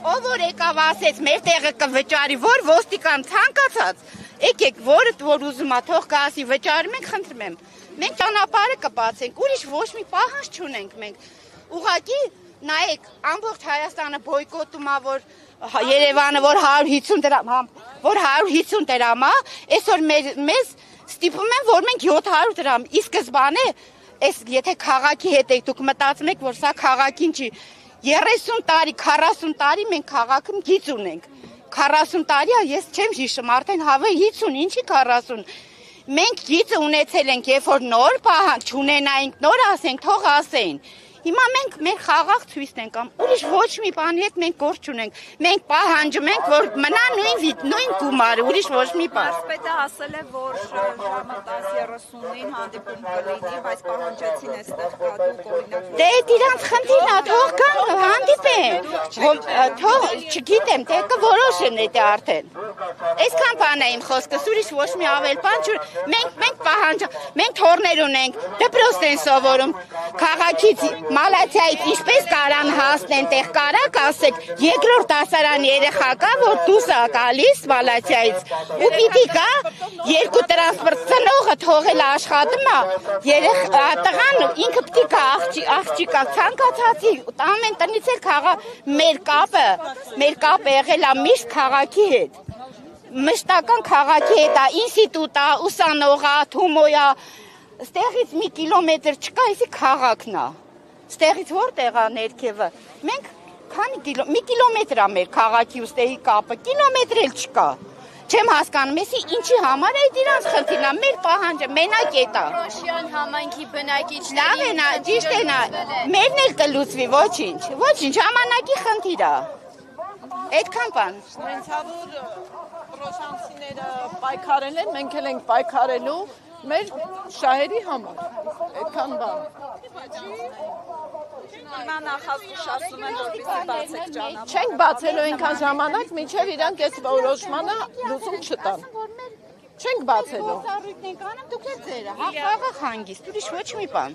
Ով որ եկավ ասեց մեր տեղը կվճարի, որ ոստիկան ցանկացած, եկեք որը որ ուզում է թող գասի վճարի, մենք խնդրում եմ։ Մենք ճանապարհը կբացենք, ուրիշ ոչ մի պահանջ չունենք մենք։ Ուղղակի նայեք, ամբողջ Հայաստանը բոյկոտում է, որ Երևանը որ 150 դրամ, որ 150 դրամ է, այսօր մեզ ստիպում են, որ մենք 700 դրամ։ Ի սկզբանե, եթե քաղաքի հետ եք դուք մտածում եք, որ սա քաղաքին չի, 30 տարի, 40 տարի մենք քաղաքում գիծ ունենք։ 40 տարի է, ես չեմ հիշում, արդեն հավե 50, ինչի 40։ Մենք գիծը ունեցել ենք, երբ որ նոր պահանջ չունենայինք, նոր ասենք, թող ասեին։ Հիմա մենք մեր խաղաղ ցույց ենք ամ, ուրիշ ոչ մի բանի հետ մենք գործ չունենք։ Մենք պահանջում ենք, որ մնա նույն գումարը, ուրիշ ոչ մի բան։ Մարզպետը ասել է, որ ժամը 10:30-ին հանդիպում կլինի, բայց պահանջեցին այստեղ գադուկ օրինակ։ Դե իրանց խնդիրն է, թող գան հանդիպեն։ Թող, չգիտեմ, թե կորոշեն դա արդեն։ Այսքան բան է իմ խոսքս, ուրիշ ոչ մի ավել բան չէ։ Մենք թորներ ունենք, դպրոց են սովորում, քաղաքից Մալաթիայից ինչպես կարան հասնեն, տեղ կարակ ասեք, երկրորդ դասարան երեխա կա, որ դուրս է գալիս Մալաթիայից, ու պիտի գա երկու տրանսպորտ ծնողը թողել աշխատում է, տղան ինքը պիտի գա աղջիկա ցանկացածի, ամեն տնից էլ քաղա մեր կապը եղել է միշտ քաղաքի հետ, մշտական քաղաքի հետ է, ինստիտուտ է, ուսանող է, Թումո է, ստեղից մի կիլոմետր չկա, այսի քաղաքն է։ Ստեղից որտեղ է ներքևը։ Մենք մի կիլոմետր է մեր քաղաքի ու ստեղի կապը, կիլոմետր էլ չկա։ Չեմ հասկանում, էսի ինչի համար է իրանց խնդիրն է, մեր պահանջը մենակ է դա։ Ռոշյան համայնքի բնակիչների Լավ է նա, ճիշտ է նա, մերն էլ կլուծվի, ոչինչ, ժամանակի խնդիր է։ Այդքան բան։ Հենց ռոշանցիները պայքարել են, մենք էլ ենք պայքարելու մեր շահերի համար, այդքան բան։ Հիմա նախազգուշացնում են, որպեսզի բացեք ճանապարհը։ Չենք բացելու այնքան ժամանակ, մինչև իրանք այս որոշմանը լուծում չտան։ Չենք բացելու։ Ծառույթն ենք անում, դուք էլ ձերը, խաղաղ հանգիստ, ուրիշ ոչ մի բան։